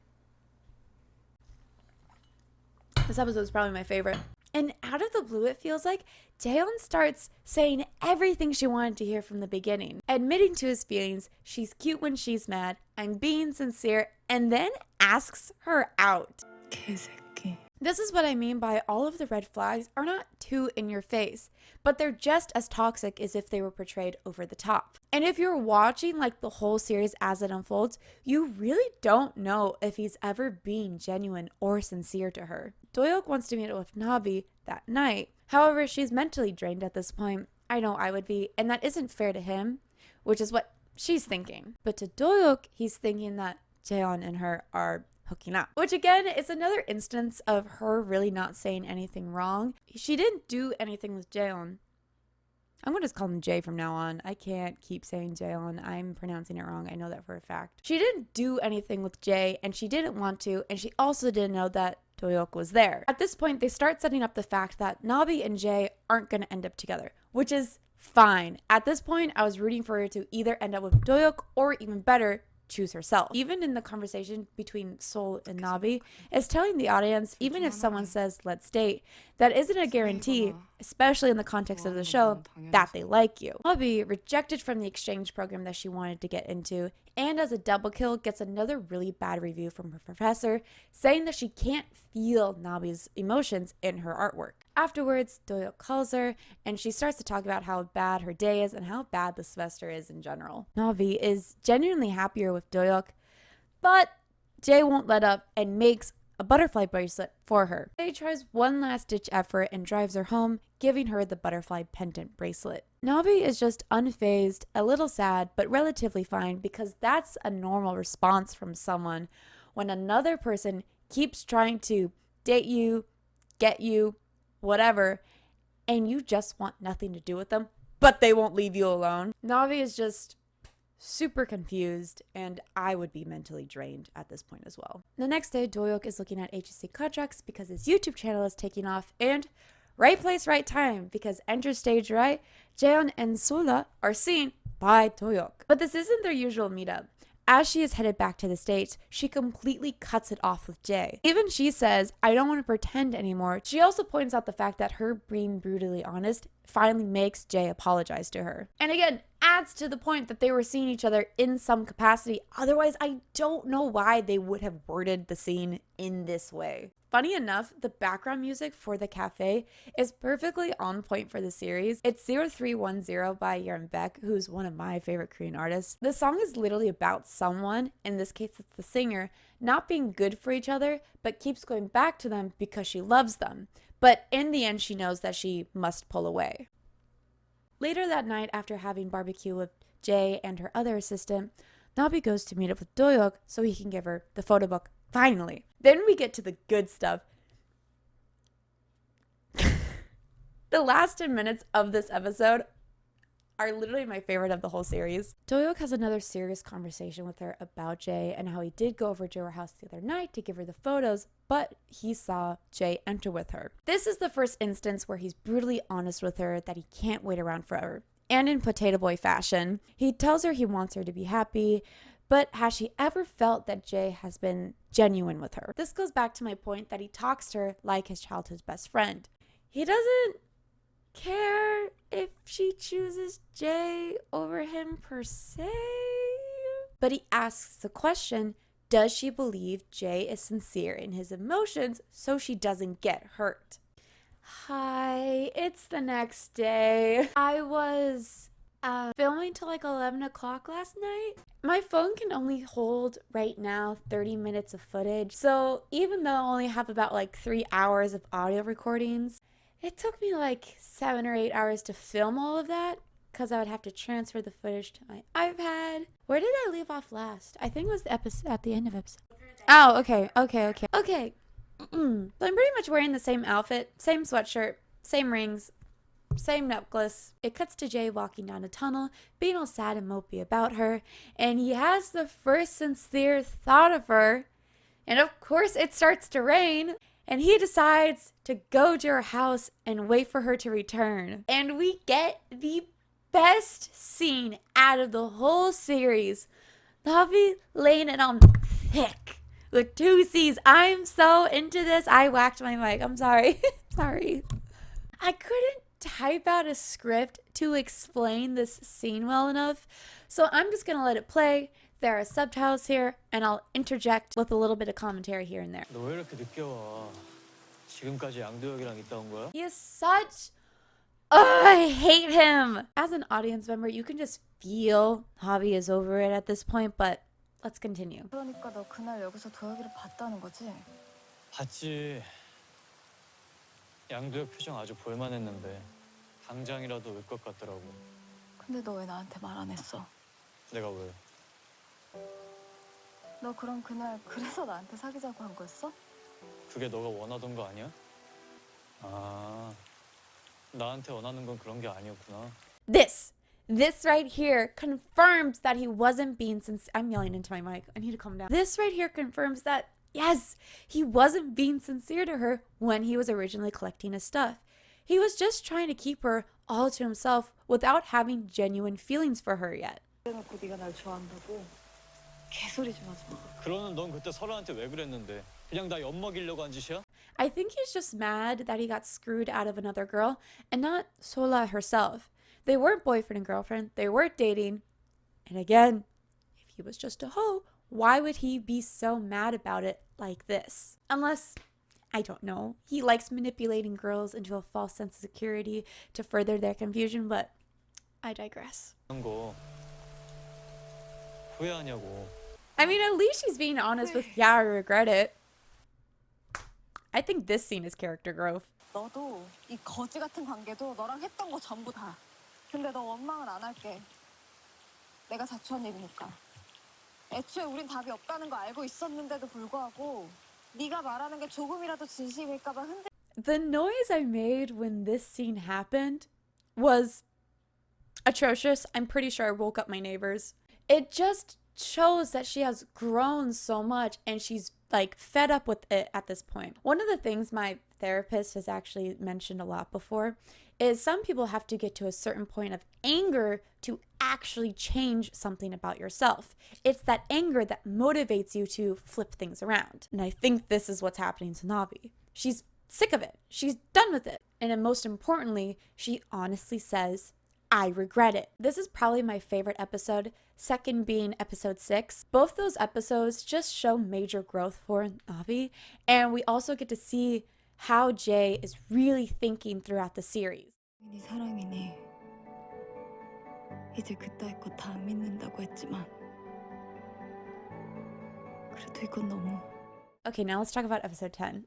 This episode is probably my favorite. And out of the blue, it feels like Jaeon starts saying everything she wanted to hear from the beginning. Admitting to his feelings, she's cute when she's mad, I'm being sincere, and then asks her out. 개새끼. This is what I mean by all of the red flags are not too in your face, but they're just as toxic as if they were portrayed over the top. And if you're watching the whole series as it unfolds, you really don't know if he's ever being genuine or sincere to her. Dohyuk wants to meet up with Nabi that night. However, she's mentally drained at this point. I know I would be, and that isn't fair to him, which is what she's thinking. But to Dohyuk, he's thinking that Jaeon and her are hooking up, which again is another instance of her really not saying anything wrong. She didn't do anything with Jaeon. I'm gonna just call him Jay from now on. I can't keep saying Jaeon. I'm pronouncing it wrong. I know that for a fact. She didn't do anything with Jay, and she didn't want to, and she also didn't know that Dohyuk was there. At this point, they start setting up the fact that Nabi and Jay aren't gonna end up together, which is fine. At this point, I was rooting for her to either end up with Dohyuk or, even better, choose herself. Even in the conversation between Sol and Nabi, is telling the audience, even if someone says let's date, that isn't a guarantee, especially in the context of the show, that they like you. Nabi, rejected from the exchange program that she wanted to get into, and as a double kill, gets another really bad review from her professor, saying that she can't feel Nabi's emotions in her artwork. Afterwards, Dohyuk calls her, and she starts to talk about how bad her day is and how bad the semester is in general. Nabi is genuinely happier with Dohyuk, but Jay won't let up and makes a butterfly bracelet for her. Jay tries one last ditch effort and drives her home, giving her the butterfly pendant bracelet. Nabi is just unfazed, a little sad, but relatively fine, because that's a normal response from someone when another person keeps trying to date you, get you, whatever, and you just want nothing to do with them, but they won't leave you alone. Navi is just super confused, and I would be mentally drained at this point as well. The next day, Dohyuk is looking at HSC contracts because his YouTube channel is taking off, and right place, right time, because enter stage right, Jaeon and Sola are seen by Dohyuk. But this isn't their usual meetup. As she is headed back to the States, she completely cuts it off with Jay. Even she says, I don't want to pretend anymore. She also points out the fact that her being brutally honest finally makes Jay apologize to her. And again, adds to the point that they were seeing each other in some capacity. Otherwise, I don't know why they would have worded the scene in this way. Funny enough, the background music for the cafe is perfectly on point for the series. It's 0310 by Yeon Baek, who's one of my favorite Korean artists. The song is literally about someone, in this case it's the singer, not being good for each other, but keeps going back to them because she loves them. But in the end, she knows that she must pull away. Later that night, after having barbecue with Jay and her other assistant, Nabi goes to meet up with Dohyuk so he can give her the photo book. Finally. Then we get to the good stuff. The last 10 minutes of this episode are literally my favorite of the whole series. Dohyuk has another serious conversation with her about Jay and how he did go over to her house the other night to give her the photos, but he saw Jay enter with her. This is the first instance where he's brutally honest with her that he can't wait around forever. And in Potato Boy fashion, he tells her he wants her to be happy, but has she ever felt that Jay has been genuine with her? This goes back to my point that he talks to her like his childhood's best friend. He doesn't care if she chooses Jay over him per se, but he asks the question, does she believe Jay is sincere in his emotions so she doesn't get hurt? Hi, it's the next day. I was filming till like 11 o'clock last night. My phone can only hold right now 30 minutes of footage, so even though I only have about like 3 hours of audio recordings, it took me like 7 or 8 hours to film all of that because I would have to transfer the footage to my iPad. Where did I leave off last? I think it was the episode at the end of episode. Oh, okay. So I'm pretty much wearing the same outfit, same sweatshirt, same rings, same necklace. It cuts to Jay walking down a tunnel, being all sad and mopey about her, and he has the first sincere thought of her, and of course it starts to rain. And he decides to go to her house and wait for her to return. And we get the best scene out of the whole series. Navi laying it on thick with 2 C's. I'm so into this. I whacked my mic. I'm sorry. Sorry. I couldn't type out a script to explain this scene well enough. So I'm just going to let it play. There are subtitles here, and I'll interject with a little bit of commentary here and there. 너 왜 이렇게 늦게 와? 지금까지 양도혁이랑 있다 온 거야? He is such... Oh, I hate him! As an audience member, you can just feel Javi is over it at this point, but let's continue. 그러니까 너 그날 여기서 도혁이를 봤다는 거지? 봤지. 양도혁 표정 아주 볼만했는데 당장이라도 올 것 같더라고. 근데 너 왜 나한테 말 안 했어? 내가 왜? 너 그럼 그날 그래서 나한테 사귀자고 한 거였어? 그게 너가 원하던 거 아니야? 아, 나한테 원하는 건 그런 게 아니었구나. This right here confirms that he wasn't being sincere. I'm yelling into my mic. I need to calm down. This right here confirms that, yes, he wasn't being sincere to her when he was originally collecting his stuff. He was just trying to keep her all to himself without having genuine feelings for her yet. 해놓고 네가 날 좋아한다고 개소리 좀 하지 마. 그러는 넌 그때 설아한테 왜 그랬는데? 그냥 나 엿먹이려고 한 짓이야? I think he's just mad that he got screwed out of another girl and not Sola herself. They weren't boyfriend and girlfriend. They weren't dating. And again, if he was just a hoe, why would he be so mad about it like this? Unless, I don't know, he likes manipulating girls into a false sense of security to further their confusion, but I digress. 거 후회하냐고. I mean, at least she's being honest with, yeah, I regret it. I think this scene is character growth. 너도 이 거지 같은 관계도 너랑 했던 거 전부 다. 근데 너 원망은 안 할게. 내가 자초한 일이니까. 애초에 우린 답이 없다는 거 알고 있었는데도 불구하고 네가 말하는 게 조금이라도 진심일까 봐 흔들. The noise I made when this scene happened was atrocious. I'm pretty sure I woke up my neighbors. It just shows that she has grown so much and she's like fed up with it at this point. One of the things my therapist has actually mentioned a lot before is some people have to get to a certain point of anger to actually change something about yourself. It's that anger that motivates you to flip things around. And I think this is what's happening to Nabi. She's sick of it. She's done with it. And then most importantly, she honestly says, I regret it. This is probably my favorite episode, second being episode 6. Both those episodes just show major growth for Nabi, and we also get to see how Jay is really thinking throughout the series. 네 사랑이니 이제 그따위 거 다 안 믿는다고 했지만 그래도 이건 너무. Okay, now let's talk about episode 10.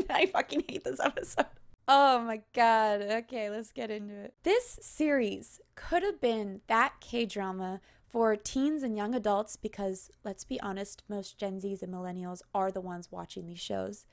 I fucking hate this episode. Oh my god. Okay, let's get into it. This series could have been that K-drama for teens and young adults because, let's be honest, most Gen Zs and millennials are the ones watching these shows.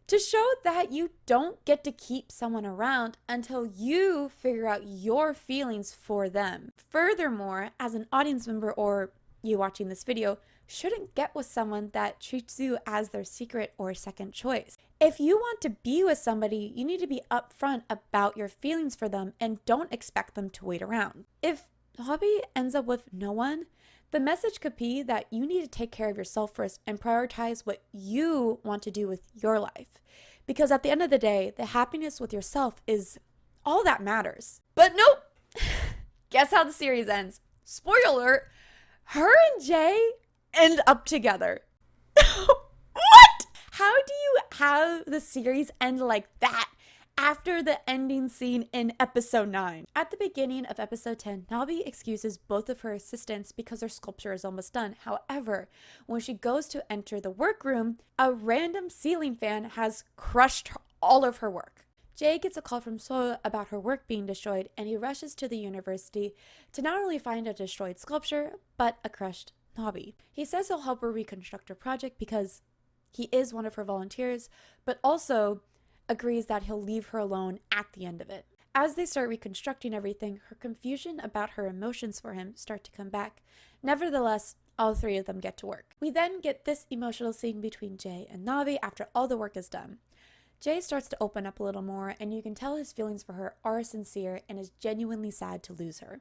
To show that you don't get to keep someone around until you figure out your feelings for them. Furthermore, as an audience member or you watching this video, shouldn't get with someone that treats you as their secret or second choice. If you want to be with somebody, you need to be upfront about your feelings for them and don't expect them to wait around. If Hobby ends up with no one, the message could be that you need to take care of yourself first and prioritize what you want to do with your life. Because at the end of the day, the happiness with yourself is all that matters. But nope! Guess how the series ends? Spoiler alert! Her and Jay end up together. What? How do you have the series end like that after the ending scene in episode 9? At the beginning of episode 10, Nabi excuses both of her assistants because her sculpture is almost done. However, when she goes to enter the workroom, a random ceiling fan has crushed all of her work. Jay gets a call from So about her work being destroyed, and he rushes to the university to not only find a destroyed sculpture, but a crushed Nabi. He says he'll help her reconstruct her project because he is one of her volunteers, but also agrees that he'll leave her alone at the end of it. As they start reconstructing everything, her confusion about her emotions for him start to come back. Nevertheless, all three of them get to work. We then get this emotional scene between Jay and Nabi after all the work is done. Jay starts to open up a little more, and you can tell his feelings for her are sincere and is genuinely sad to lose her.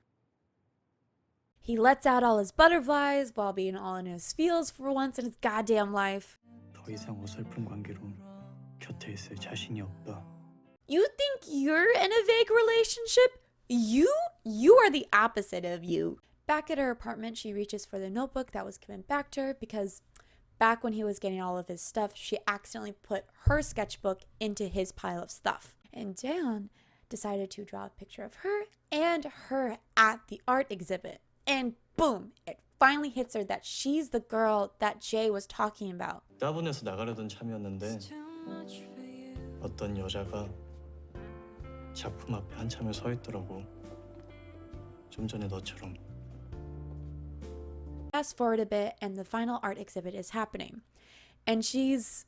He lets out all his butterflies while being all in his feels for once in his goddamn life. 더 이상 어설픈 관계로 곁에 있을 자신이 없다. You think you're in a vague relationship? You are the opposite of you. Back at her apartment, she reaches for the notebook that was given back to her because back when he was getting all of his stuff, she accidentally put her sketchbook into his pile of stuff. And Jaeon decided to draw a picture of her and her at the art exhibit. And boom, it finally hits her that she's the girl that Jay was talking about. 따분해서 나가려던 참이었는데 어떤 여자가 작품 앞에 한참을 서 있더라고. 좀 전에 너처럼. Fast forward a bit and the final art exhibit is happening. And she's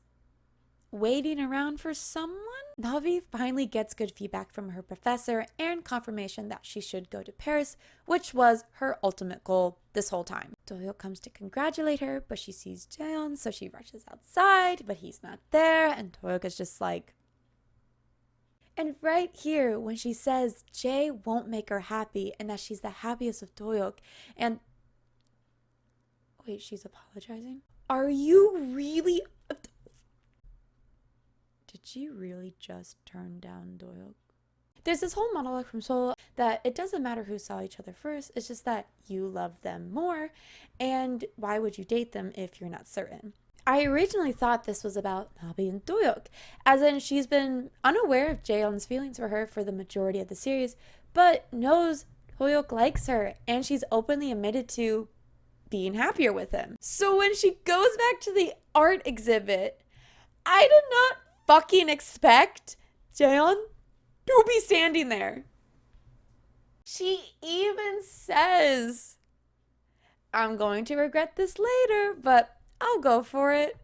waiting around for someone? Nabi finally gets good feedback from her professor and confirmation that she should go to Paris, which was her ultimate goal this whole time. Doyeok comes to congratulate her, but she sees Jaeon, so she rushes outside, but he's not there, and Doyeok is just like... And right here, when she says Jae won't make her happy and that she's the happiest of Doyeok, and... Wait, she's apologizing? Are you really... Did she really just turn down Doyeok? There's this whole monologue from Solo that it doesn't matter who saw each other first, it's just that you love them more, and why would you date them if you're not certain? I originally thought this was about Nabi and Doyeok, as in she's been unaware of Jaeon's feelings for her for the majority of the series, but knows Doyeok likes her, and she's openly admitted to being happier with him. So when she goes back to the art exhibit, I did not fucking expect Jaeon to be standing there. She even says, I'm going to regret this later, but I'll go for it.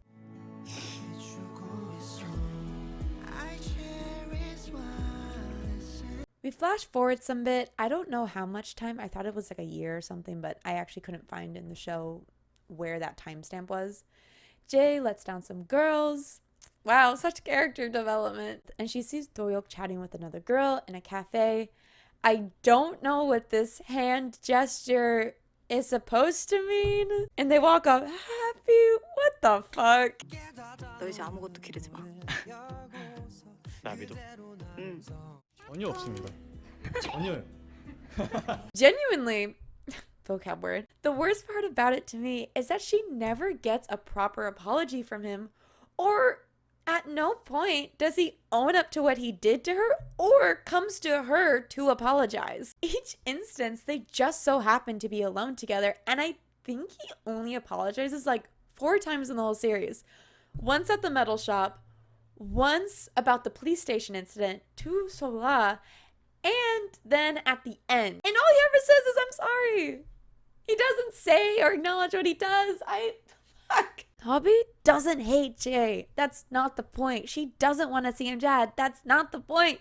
We flash forward some bit. I don't know how much time. I thought it was like a year or something, but I actually couldn't find in the show where that timestamp was. Jae lets down some girls. Wow, such character development. And she sees Doyeok chatting with another girl in a cafe. I don't know what this hand gesture is supposed to mean. And they walk up happy. What the fuck? 너 이제 아무것도 기르지 마. 나비도. 전혀 없습니다. 전혀요. Genuinely, vocab word. The worst part about it to me is that she never gets a proper apology from him, or at no point does he own up to what he did to her or comes to her to apologize. Each instance, they just so happen to be alone together, and I think he only apologizes like 4 times in the whole series. Once at the metal shop, once about the police station incident to Sola, and then at the end. And all he ever says is, I'm sorry. He doesn't say or acknowledge what he does. Fuck. Nabi doesn't hate Jae. That's not the point. She doesn't want to see him dead. That's not the point.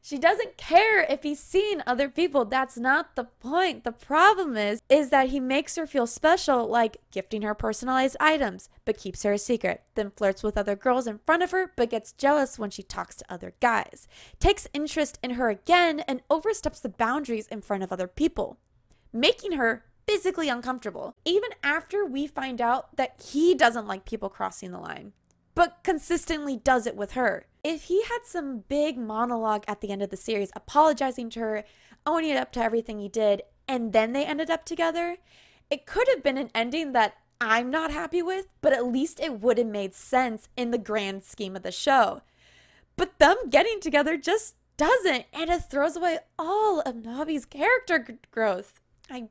She doesn't care if he's seen other people. That's not the point. The problem is that he makes her feel special, like gifting her personalized items, but keeps her a secret. Then flirts with other girls in front of her, but gets jealous when she talks to other guys. Takes interest in her again and oversteps the boundaries in front of other people, making her physically uncomfortable. Even after we find out that he doesn't like people crossing the line, but consistently does it with her. If he had some big monologue at the end of the series apologizing to her, owning up to everything he did, and then they ended up together, it could have been an ending that I'm not happy with, but at least it would have made sense in the grand scheme of the show. But them getting together just doesn't, and it throws away all of Nabi's character growth. I'm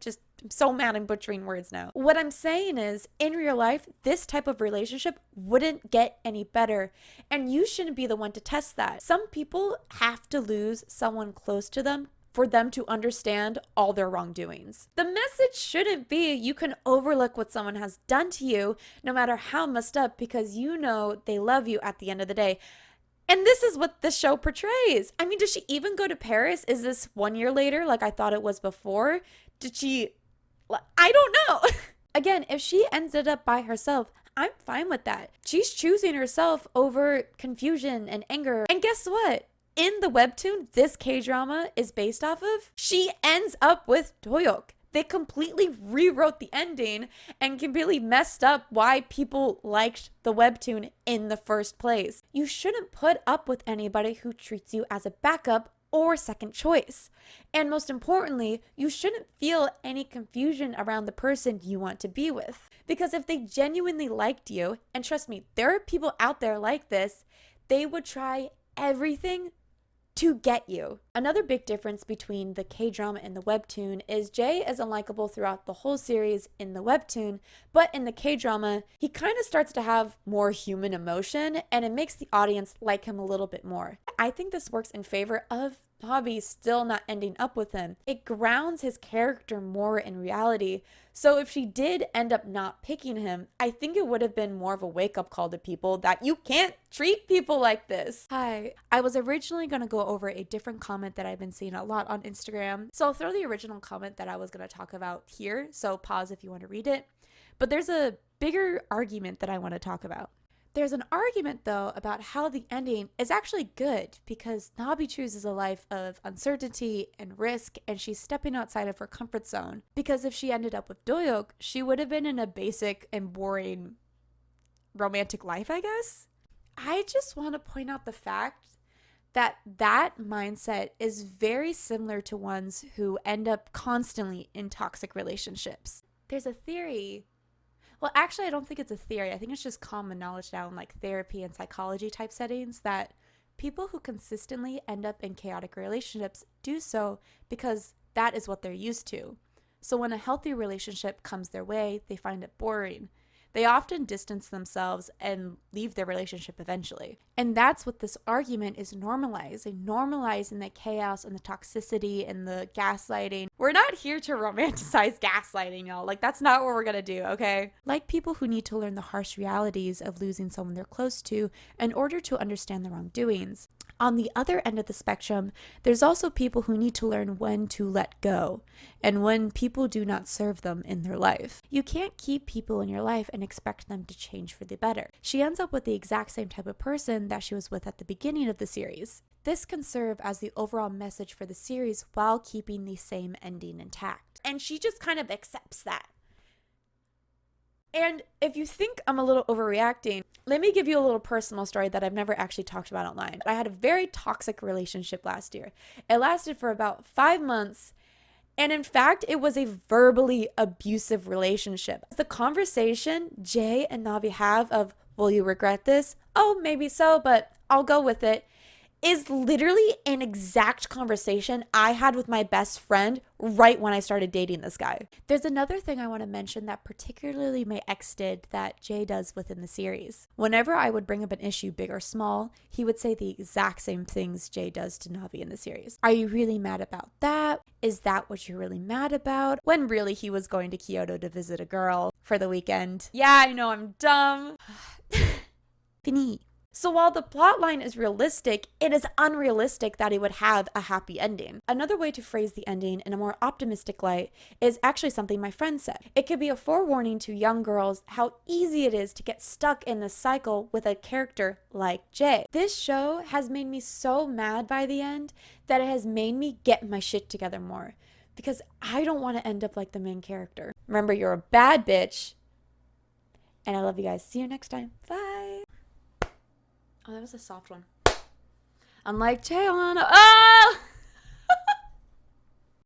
so mad I'm butchering words now. What I'm saying is, in real life, this type of relationship wouldn't get any better, and you shouldn't be the one to test that. Some people have to lose someone close to them for them to understand all their wrongdoings. The message shouldn't be you can overlook what someone has done to you, no matter how messed up, because you know they love you at the end of the day. And this is what the show portrays. I mean, does she even go to Paris? Is this 1 year later like I thought it was before? Did she... I don't know. Again, if she ended up by herself, I'm fine with that. She's choosing herself over confusion and anger. And guess what? In the webtoon this K-drama is based off of, she ends up with Doyeok. They completely rewrote the ending and completely messed up why people liked the webtoon in the first place. You shouldn't put up with anybody who treats you as a backup or second choice. And most importantly, you shouldn't feel any confusion around the person you want to be with. Because if they genuinely liked you, and trust me, there are people out there like this, they would try everything to get you. Another big difference between the K-drama and the webtoon is Jae is unlikable throughout the whole series in the webtoon, but in the K-drama, he kind of starts to have more human emotion, and it makes the audience like him a little bit more. I think this works in favor of Nabi still not ending up with him. It grounds his character more in reality. So if she did end up not picking him, I think it would have been more of a wake-up call to people that you can't treat people like this. Hi. I was originally going to go over a different comment that I've been seeing a lot on Instagram. So I'll throw the original comment that I was going to talk about here. So pause if you want to read it. But there's a bigger argument that I want to talk about. There's an argument, though, about how the ending is actually good because Nabi chooses a life of uncertainty and risk, and she's stepping outside of her comfort zone. Because if she ended up with Doyok, she would have been in a basic and boring romantic life, I guess. I just want to point out the fact that that mindset is very similar to ones who end up constantly in toxic relationships. There's a theory. Well, actually, I don't think it's a theory. I think it's just common knowledge now in like therapy and psychology type settings that people who consistently end up in chaotic relationships do so because that is what they're used to. So when a healthy relationship comes their way, they find it boring. They often distance themselves and leave their relationship eventually. And that's what this argument is normalizing the chaos and the toxicity and the gaslighting. We're not here to romanticize gaslighting, y'all. Like, that's not what we're gonna do, okay? Like people who need to learn the harsh realities of losing someone they're close to in order to understand the wrongdoings. On the other end of the spectrum, there's also people who need to learn when to let go and when people do not serve them in their life. You can't keep people in your life and expect them to change for the better. She ends up with the exact same type of person that she was with at the beginning of the series. This can serve as the overall message for the series while keeping the same ending intact. And she just kind of accepts that. And if you think I'm a little overreacting, let me give you a little personal story that I've never actually talked about online. I had a very toxic relationship last year. It lasted for about 5 months. And in fact, it was a verbally abusive relationship. The conversation Jay and Navi have of, will you regret this? Oh, maybe so, but I'll go with it, is literally an exact conversation I had with my best friend right when I started dating this guy. There's another thing I want to mention that particularly my ex did that Jay does within the series. Whenever I would bring up an issue, big or small, he would say the exact same things Jay does to Navi in the series. Are you really mad about that? Is that what you're really mad about? When really he was going to Kyoto to visit a girl for the weekend. Yeah, I know, I'm dumb. Fini. So while the plotline is realistic, it is unrealistic that it would have a happy ending. Another way to phrase the ending in a more optimistic light is actually something my friend said. It could be a forewarning to young girls how easy it is to get stuck in this cycle with a character like Jay. This show has made me so mad by the end that it has made me get my shit together more because I don't want to end up like the main character. Remember, you're a bad bitch. And I love you guys. See you next time. Bye. Oh, that was a soft one. Unlike Taeyeon. Oh!